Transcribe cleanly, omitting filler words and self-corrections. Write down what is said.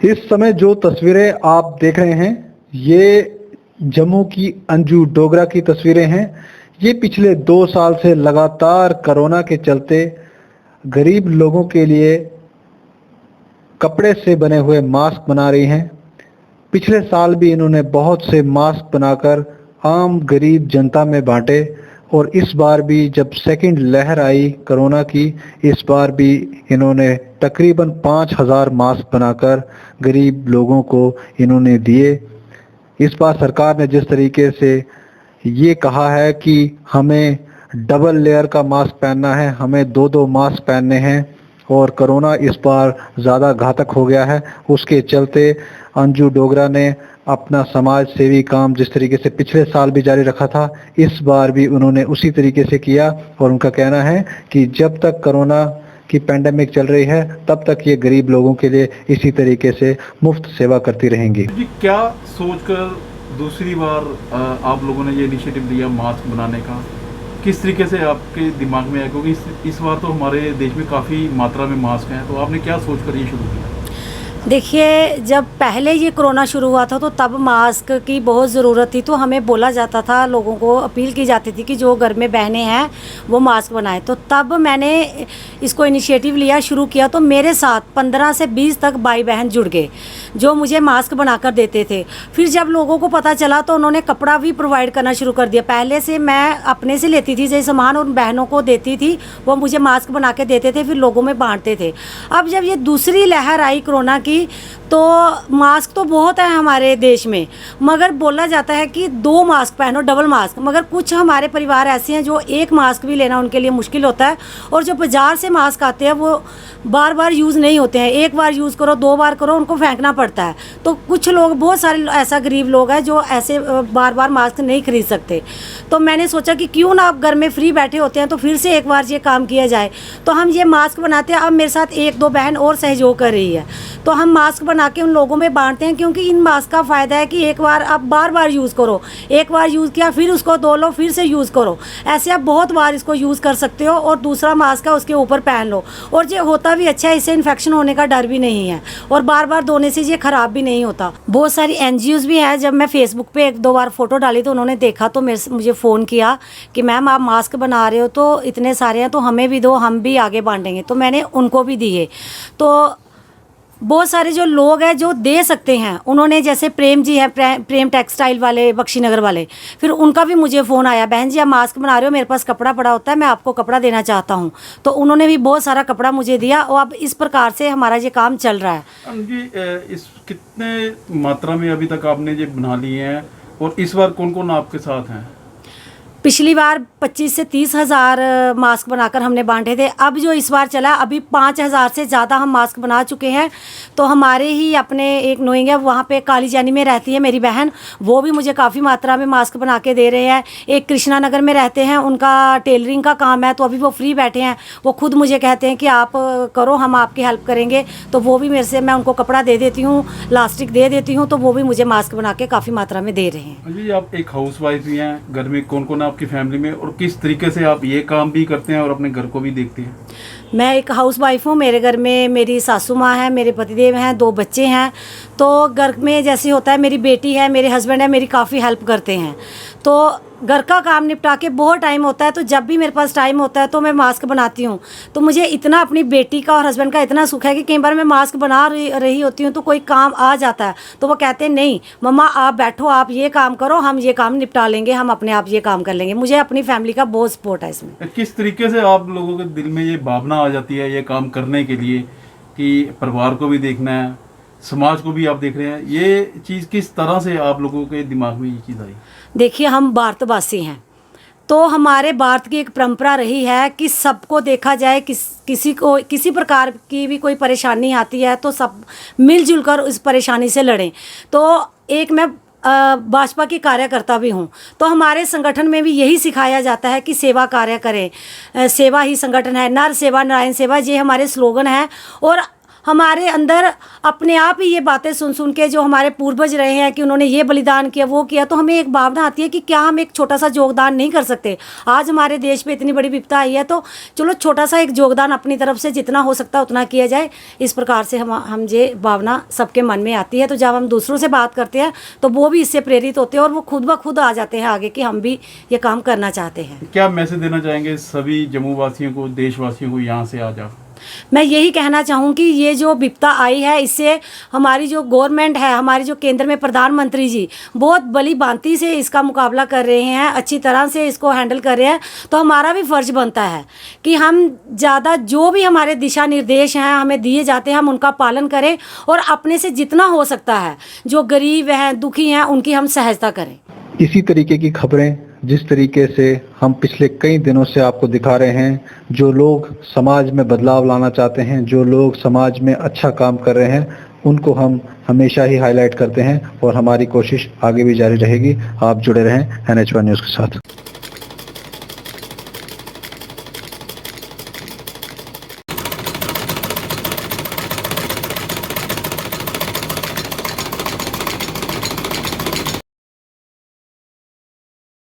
इस समय जो तस्वीरें आप देख रहे हैं ये जम्मू की अंजू डोगरा की तस्वीरें हैं। ये पिछले 2 साल से लगातार कोरोना के चलते गरीब लोगों के लिए कपड़े से बने हुए मास्क बना रही हैं। पिछले साल भी इन्होंने बहुत से मास्क बनाकर आम गरीब जनता में बांटे और इस बार भी जब सेकंड लहर आई कोरोना की, इस बार भी इन्होंने तकरीबन 5,000 मास्क बनाकर गरीब लोगों को इन्होंने दिए। इस बार सरकार ने जिस तरीके से ये कहा है कि हमें डबल लेयर का मास्क पहनना है, हमें 2-2 मास्क पहनने हैं और कोरोना इस बार ज़्यादा घातक हो गया है, उसके चलते अंजू डोगरा ने अपना समाज सेवी काम जिस तरीके से पिछले साल भी जारी रखा था, इस बार भी उन्होंने उसी तरीके से किया। और उनका कहना है कि जब तक कोरोना की पैंडेमिक चल रही है तब तक ये गरीब लोगों के लिए इसी तरीके से मुफ्त सेवा करती रहेंगी। जी, क्या सोचकर दूसरी बार आप लोगों ने ये इनिशिएटिव लिया मास्क बनाने का? किस तरीके से आपके दिमाग में आया? क्योंकि इस बार तो हमारे देश में काफ़ी मात्रा में मास्क हैं, तो आपने क्या सोचकर ये शुरू किया? देखिए, जब पहले ये कोरोना शुरू हुआ था तो तब मास्क की बहुत ज़रूरत थी, तो हमें बोला जाता था, लोगों को अपील की जाती थी कि जो घर में बहनें हैं वो मास्क बनाएं। तो तब मैंने इसको इनिशिएटिव लिया, शुरू किया। तो मेरे साथ 15 से 20 तक भाई बहन जुड़ गए जो मुझे मास्क बनाकर देते थे। फिर जब लोगों को पता चला तो उन्होंने कपड़ा भी प्रोवाइड करना शुरू कर दिया। पहले से मैं अपने से लेती थी, जैसे सामान उन बहनों को देती थी, वो मुझे मास्क बना के देते थे, फिर लोगों में बांटते थे। अब जब ये दूसरी लहर आई कोरोना की तो मास्क तो बहुत है हमारे देश में, मगर बोला जाता है कि 2 मास्क पहनो, डबल मास्क। मगर कुछ हमारे परिवार ऐसे हैं जो एक मास्क भी लेना उनके लिए मुश्किल होता है, और जो बाज़ार से मास्क आते हैं वो बार बार यूज़ नहीं होते हैं। एक बार यूज़ करो, 2 बार करो, उनको फेंकना पड़ता है। तो कुछ लोग, बहुत सारे ऐसा गरीब लोग हैं जो ऐसे बार बार मास्क नहीं खरीद सकते। तो मैंने सोचा कि क्यों ना आप घर में फ्री बैठे होते हैं तो फिर से एक बार ये काम किया जाए। तो हम ये मास्क बनाते हैं। अब मेरे साथ 1-2 बहन और सहयोग कर रही है, तो हम मास्क बना के उन लोगों में बांटते हैं। क्योंकि इन मास्क का फ़ायदा है कि एक बार आप बार बार यूज़ करो, एक बार यूज़ किया फिर उसको धो लो, फिर से यूज़ करो, ऐसे आप बहुत बार इसको यूज़ कर सकते हो। और दूसरा मास्क है उसके ऊपर पहन लो, और ये होता भी अच्छा है, इससे इन्फेक्शन होने का डर भी नहीं है, और बार बार धोने से ये ख़राब भी नहीं होता। बहुत सारी NGOs भी हैं। जब मैं फेसबुक पे 1-2 बार फ़ोटो डाली तो उन्होंने देखा तो मुझे फ़ोन किया कि मैम आप मास्क बना रहे हो तो इतने सारे हैं, तो हमें भी दो, हम भी आगे बांटेंगे। तो मैंने उनको भी दिए। तो बहुत सारे जो लोग हैं जो दे सकते हैं, उन्होंने, जैसे प्रेम जी हैं, प्रेम टेक्सटाइल वाले, बख्शीनगर वाले, फिर उनका भी मुझे फ़ोन आया, बहन जी आप मास्क बना रहे हो, मेरे पास कपड़ा पड़ा होता है, मैं आपको कपड़ा देना चाहता हूं। तो उन्होंने भी बहुत सारा कपड़ा मुझे दिया, और अब इस प्रकार से हमारा ये काम चल रहा है। जी, इस कितने मात्रा में अभी तक आपने ये बना लिए हैं, और इस बार कौन कौन आपके साथ हैं? पिछली बार 25 से 30 हज़ार मास्क बनाकर हमने बांटे थे। अब जो इस बार चला, अभी 5,000 से ज़्यादा हम मास्क बना चुके हैं। तो हमारे ही अपने एक नोइंग है, वहाँ पे काली जानी में रहती है मेरी बहन, वो भी मुझे काफ़ी मात्रा में मास्क बना के दे रहे हैं। एक कृष्णा नगर में रहते हैं, उनका टेलरिंग का काम है, तो अभी वो फ्री बैठे हैं। वो खुद मुझे कहते हैं कि आप करो, हम आपकी हेल्प करेंगे। तो वो भी मेरे से, मैं उनको कपड़ा दे देती हूँ, लास्टिक दे देती हूँ, तो वो भी मुझे मास्क बना के काफ़ी मात्रा में दे रहे हैं। जी, आप एक हाउस वाइफ भी हैं, घर में कौन कौन आपकी फैमिली में, और किस तरीके से आप ये काम भी करते हैं और अपने घर को भी देखते हैं? मैं एक हाउस वाइफ हूँ। मेरे घर में मेरी सासू माँ है, मेरे पतिदेव हैं, 2 बच्चे हैं। तो घर में जैसे होता है, मेरी बेटी है, मेरे हस्बैंड है, मेरी काफ़ी हेल्प करते हैं। तो घर का काम निपटा के बहुत टाइम होता है, तो जब भी मेरे पास टाइम होता है तो मैं मास्क बनाती हूँ। तो मुझे इतना अपनी बेटी का और हस्बैंड का इतना सुख है कि कई बार मैं मास्क बना रही होती हूँ तो कोई काम आ जाता है, तो वो कहते हैं नहीं मम्मा आप बैठो, आप ये काम करो, हम ये काम निपटा लेंगे, हम अपने आप ये काम कर लेंगे। मुझे अपनी फैमिली का बहुत सपोर्ट है इसमें। किस तरीके से आप लोगों के दिल में ये भावना आ जाती है ये काम करने के लिए कि परिवार को भी देखना है, समाज को भी आप देख रहे हैं, ये चीज़ किस तरह से आप लोगों के दिमाग में ये चीज़ आई? देखिए, हम भारतवासी हैं, तो हमारे भारत की एक परंपरा रही है कि सबको देखा जाए, किसी को किसी प्रकार की भी कोई परेशानी आती है तो सब मिलजुल कर उस परेशानी से लड़ें। तो एक मैं भाजपा की कार्यकर्ता भी हूँ, तो हमारे संगठन में भी यही सिखाया जाता है कि सेवा कार्य करें, सेवा ही संगठन है, नर सेवा नारायण सेवा, ये हमारे स्लोगन है। और हमारे अंदर अपने आप ही ये बातें सुन सुन के जो हमारे पूर्वज रहे हैं कि उन्होंने ये बलिदान किया वो किया, तो हमें एक भावना आती है कि क्या हम एक छोटा सा योगदान नहीं कर सकते। आज हमारे देश पे इतनी बड़ी विपदा आई है तो चलो छोटा सा एक योगदान अपनी तरफ से जितना हो सकता है उतना किया जाए। इस प्रकार से हम ये भावना सबके मन में आती है। तो जब हम दूसरों से बात करते हैं तो वो भी इससे प्रेरित होते हैं और वो खुद ब खुद आ जाते हैं आगे कि हम भी ये काम करना चाहते हैं। क्या मैसेज देना चाहेंगे सभी जम्मू वासियों को, देशवासियों को यहाँ से आ जाओ? मैं यही कहना चाहूँ कि ये जो विपदा आई है इससे हमारी जो गवर्नमेंट है, हमारी जो केंद्र में प्रधानमंत्री जी बहुत भली भांति से इसका मुकाबला कर रहे हैं, अच्छी तरह से इसको हैंडल कर रहे हैं। तो हमारा भी फ़र्ज बनता है कि हम ज़्यादा जो भी हमारे दिशा निर्देश हैं हमें दिए जाते हैं हम उनका पालन करें और अपने से जितना हो सकता है जो गरीब हैं, दुखी हैं, उनकी हम सहायता करें। इसी तरीके की खबरें जिस तरीके से हम पिछले कई दिनों से आपको दिखा रहे हैं, जो लोग समाज में बदलाव लाना चाहते हैं, जो लोग समाज में अच्छा काम कर रहे हैं, उनको हम हमेशा ही हाईलाइट करते हैं और हमारी कोशिश आगे भी जारी रहेगी। आप जुड़े रहें NH1 न्यूज़ के साथ।